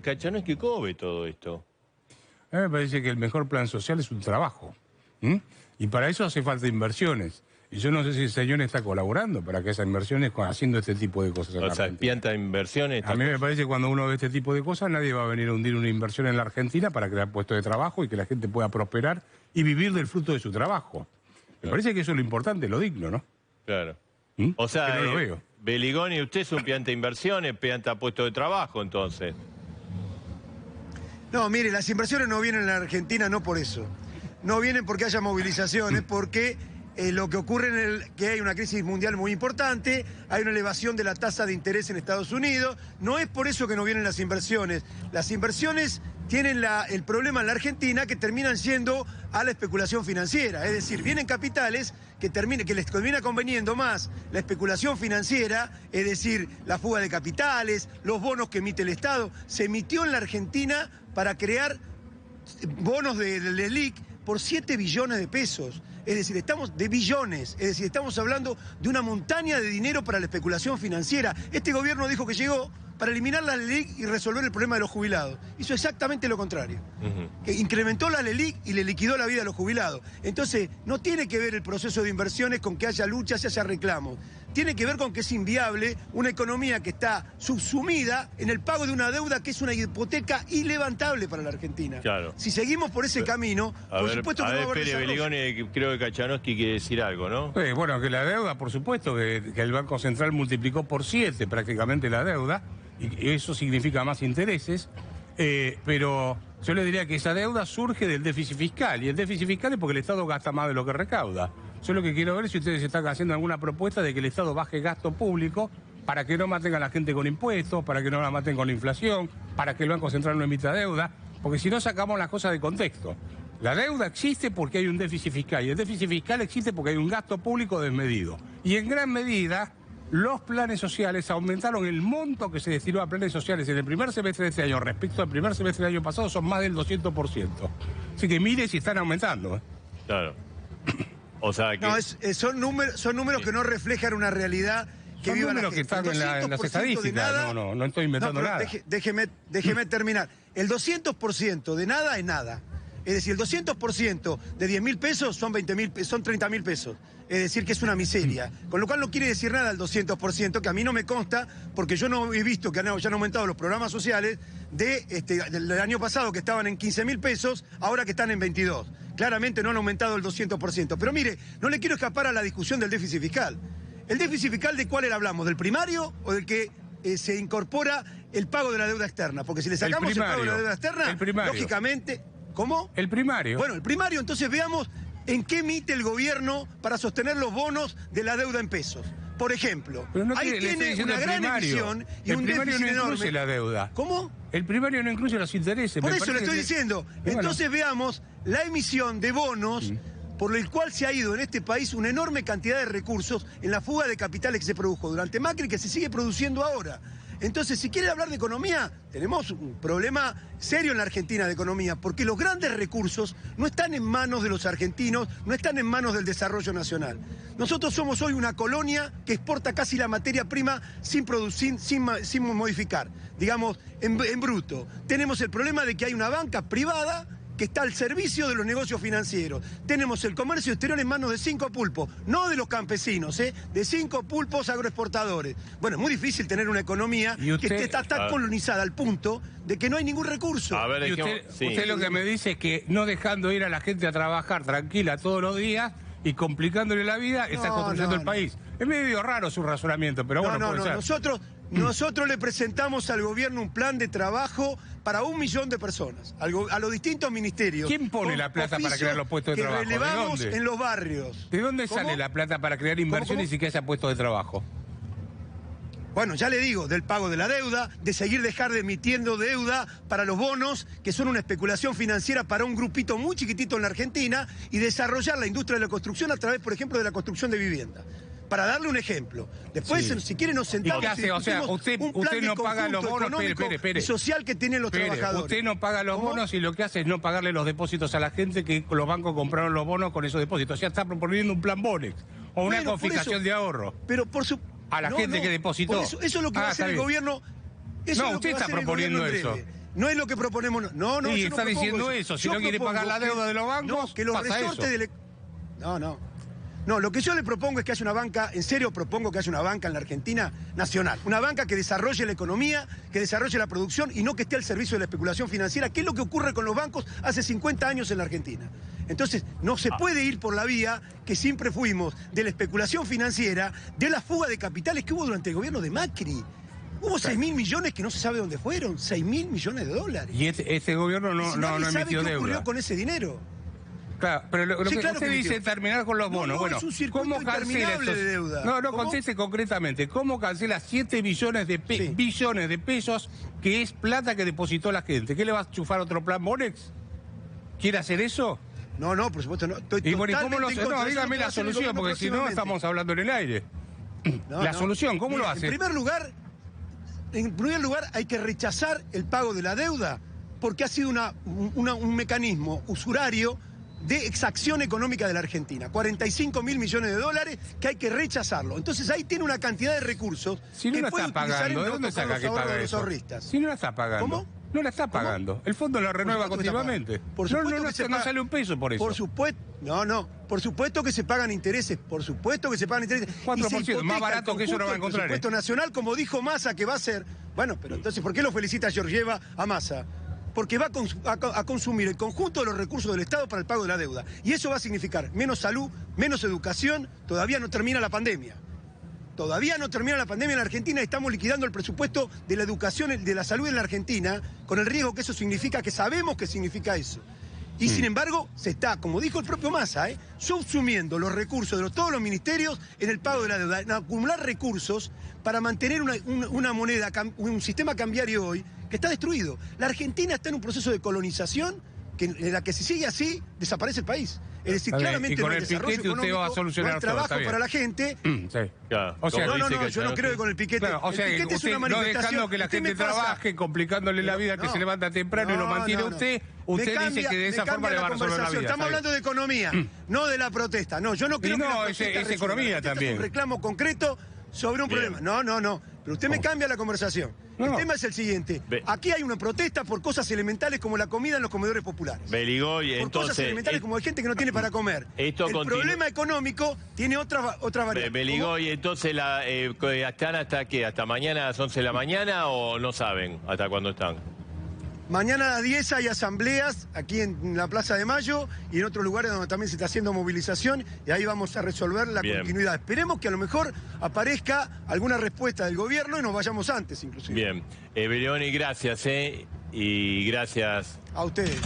Kachanowski, ¿cómo ve todo esto? A mí me parece que el mejor plan social es un trabajo. Y para eso hace falta inversiones. Y yo no sé si el señor está colaborando para que esas inversiones haciendo este tipo de cosas. O sea, pianta inversiones. A mí me parece que cuando uno ve este tipo de cosas, nadie va a venir a hundir una inversión en la Argentina para crear puestos de trabajo y que la gente pueda prosperar y vivir del fruto de su trabajo. Me parece que eso es lo importante, lo digno, ¿no? Claro. O sea, que no lo veo. Beligoni, usted es un pianta inversiones, pianta puestos de trabajo, entonces. No, mire, las inversiones no vienen en la Argentina no por eso. No vienen porque haya movilizaciones, porque lo que ocurre es que hay una crisis mundial muy importante, hay una elevación de la tasa de interés en Estados Unidos. No es por eso que no vienen las inversiones. Las inversiones tienen el problema en la Argentina que terminan siendo a la especulación financiera. Es decir, vienen capitales que les termina conveniendo más la especulación financiera, es decir, la fuga de capitales, los bonos que emite el Estado. Se emitió en la Argentina para crear bonos del LELIQ por 7 billones de pesos. Es decir, estamos de billones, es decir, estamos hablando de una montaña de dinero para la especulación financiera. Este gobierno dijo que llegó para eliminar la LELIQ y resolver el problema de los jubilados. Hizo exactamente lo contrario. Que incrementó la LELIQ y le liquidó la vida a los jubilados. Entonces, no tiene que ver el proceso de inversiones con que haya luchas y haya reclamos. Tiene que ver con que es inviable una economía que está subsumida en el pago de una deuda que es una hipoteca ilevantable para la Argentina. Claro. Si seguimos por ese camino, por supuesto que no va a haber desarrollo. Beligoni, creo que Kachanowski quiere decir algo, ¿no? Bueno, que la deuda, por supuesto, que el Banco Central multiplicó por 7 prácticamente la deuda, y eso significa más intereses, pero yo le diría que esa deuda surge del déficit fiscal, y el déficit fiscal es porque el Estado gasta más de lo que recauda. Yo lo que quiero ver es si ustedes están haciendo alguna propuesta de que el Estado baje gasto público para que no maten a la gente con impuestos, para que no la maten con la inflación, para que el Banco Central no emita deuda, porque si no sacamos las cosas de contexto. La deuda existe porque hay un déficit fiscal, y el déficit fiscal existe porque hay un gasto público desmedido. Y en gran medida, los planes sociales aumentaron el monto que se destinó a planes sociales en el primer semestre de este año respecto al primer semestre del año pasado, son más del 200%. Así que mire si están aumentando. Claro. O sea que... No, son números que no reflejan una realidad que viva la gente. Que están en las estadísticas, no estoy inventando nada. Déjeme terminar. El 200% de nada es nada. Es decir, el 200% de 10.000 pesos son 30.000 pesos. Es decir, que es una miseria. Con lo cual no quiere decir nada el 200%, que a mí no me consta, porque yo no he visto que ya han aumentado los programas sociales del año pasado, que estaban en 15.000 pesos, ahora que están en 22. Claramente no han aumentado el 200%. Pero mire, no le quiero escapar a la discusión del déficit fiscal. ¿El déficit fiscal de cuál hablamos? ¿Del primario o del que se incorpora el pago de la deuda externa? Porque si le sacamos el pago de la deuda externa, lógicamente... ¿Cómo? El primario. Bueno, el primario, entonces veamos en qué emite el gobierno para sostener los bonos de la deuda en pesos. Por ejemplo, ahí tiene una gran emisión y un déficit enorme. No incluye la deuda. ¿Cómo? El primario no incluye los intereses. Por eso le estoy diciendo. Entonces veamos la emisión de bonos por el cual se ha ido en este país una enorme cantidad de recursos en la fuga de capitales que se produjo durante Macri y que se sigue produciendo ahora. Entonces, si quiere hablar de economía, tenemos un problema serio en la Argentina de economía, porque los grandes recursos no están en manos de los argentinos, no están en manos del desarrollo nacional. Nosotros somos hoy una colonia que exporta casi la materia prima sin modificar, digamos, en bruto. Tenemos el problema de que hay una banca privada que está al servicio de los negocios financieros. Tenemos el comercio exterior en manos de 5 pulpos, no de los campesinos, de 5 pulpos agroexportadores. Bueno, es muy difícil tener una economía que está tan colonizada al punto de que no hay ningún recurso. A ver, usted lo que me dice es que no dejando ir a la gente a trabajar tranquila todos los días y complicándole la vida, está construyendo el país. Es medio raro su razonamiento, pero bueno, puede ser. Nosotros le presentamos al gobierno un plan de trabajo para 1 millón de personas, a los distintos ministerios. ¿Quién pone la plata para crear los puestos de trabajo? Que relevamos en los barrios. ¿De dónde sale la plata para crear inversiones y que haya puestos de trabajo? Bueno, ya le digo, del pago de la deuda, de dejar de emitiendo deuda para los bonos, que son una especulación financiera para un grupito muy chiquitito en la Argentina, y desarrollar la industria de la construcción a través, por ejemplo, de la construcción de vivienda. Para darle un ejemplo. Después, si quiere, nos sentamos y o sea, usted no paga los bonos, espere. Social que tienen los trabajadores. Usted no paga los bonos y lo que hace es no pagarle los depósitos a la gente que los bancos compraron los bonos con esos depósitos. O sea, está proponiendo un plan Bonex o una confiscación de ahorro. Pero por su... A la gente que depositó. Eso es lo que va a hacer el gobierno. Eso No, es lo usted que va a está hacer el proponiendo gobierno en eso. breve. No es lo que proponemos. No, Sí, yo no está propongo diciendo eso. Si Yo no quiere propongo pagar la deuda de los bancos, no, que los pasa resortes eso. del... No, lo que yo le propongo es que haya una banca, en serio propongo que haya una banca en la Argentina nacional. Una banca que desarrolle la economía, que desarrolle la producción y no que esté al servicio de la especulación financiera, que es lo que ocurre con los bancos hace 50 años en la Argentina. Entonces, no se puede ir por la vía que siempre fuimos de la especulación financiera, de la fuga de capitales que hubo durante el gobierno de Macri. Hubo 6.000 millones que no se sabe dónde fueron, 6.000 millones de dólares. Y este gobierno no sabe emitió qué ocurrió deuda. con ese dinero. Claro, pero lo Sí, que claro usted que dice emitió. terminar con los bonos. No, bueno, es un circuito ¿cómo cancela interminable esos? de deuda. No, ¿Cómo? conteste concretamente. ¿Cómo cancela 7 billones de, Sí. billones de pesos que es plata que depositó la gente? ¿Qué le va a chufar otro plan Monex? ¿Quiere hacer eso? No, por supuesto no. Estoy Y bueno, ¿y cómo totalmente lo en contra. No, Eso dígame lo la hace el solución, gobierno porque si no próximamente. estamos hablando en el aire. No, La no. solución, ¿cómo Mira, lo hace? En primer lugar, hay que rechazar el pago de la deuda porque ha sido un mecanismo usurario de exacción económica de la Argentina. 45.000 millones de dólares que hay que rechazarlo. Entonces ahí tiene una cantidad de recursos Si no que la puede está utilizar pagando, en ¿de no dónde tocar saca los que ahorros paga de los eso? ahorristas. Si no la está pagando. ¿Cómo? No la está pagando. El fondo la renueva Por supuesto que está continuamente. pagando. Por supuesto que se no paga. sale un peso por eso. Por supuesto, por supuesto que se pagan intereses, por supuesto que se pagan intereses. 4%, Y se hipoteca más barato el que eso no va a conjunto del encontrar, presupuesto nacional, como dijo Massa que va a ser. Bueno, pero entonces, ¿por qué lo felicita Georgieva a Massa? Porque va a consumir el conjunto de los recursos del Estado para el pago de la deuda. Y eso va a significar menos salud, menos educación. Todavía no termina la pandemia. Todavía no termina la pandemia en la Argentina y estamos liquidando el presupuesto de la educación, de la salud en la Argentina, con el riesgo que eso significa, que sabemos que significa eso. Y sin embargo, se está, como dijo el propio Massa, subsumiendo los recursos de todos los ministerios en el pago de la deuda, en acumular recursos para mantener una moneda, un sistema cambiario hoy que está destruido. La Argentina está en un proceso de colonización en la que si sigue así, desaparece el país. Es decir, Está bien. claramente Y con no hay el piquete desarrollo usted va a económico, solucionar no hay todo, está trabajo bien. para la gente. Sí. Claro, O sea, como No, dice yo no creo con el piquete. Claro, o sea, el piquete es usted una no manifestación. dejando que la Usted gente me pasa- trabaje, complicándole la vida, que No. se levanta temprano y lo mantiene No. usted, Me usted cambia- dice que de esa me forma cambia le va a resolver la conversación. vida. Estamos hablando de economía, no de la protesta. No, yo no creo Y que no, la es protesta resuelva. economía La protesta también. Es un reclamo concreto sobre un Bien. problema. No. Pero usted me cambia la conversación. No. El tema es el siguiente. Ve- Aquí hay una protesta por cosas elementales como la comida en los comedores populares. Beligoy, Por cosas entonces... elementales como hay gente que no tiene para comer. Esto El continúa- problema económico tiene otra variable. Beligoy, entonces, ¿están hasta qué? ¿Hasta mañana a las 11 de la mañana o no saben hasta cuándo están? Mañana a las 10 hay asambleas aquí en la Plaza de Mayo y en otros lugares donde también se está haciendo movilización y ahí vamos a resolver la Bien. continuidad. Esperemos que a lo mejor aparezca alguna respuesta del gobierno y nos vayamos antes inclusive. Bien. Beligoy, gracias, y gracias. A ustedes.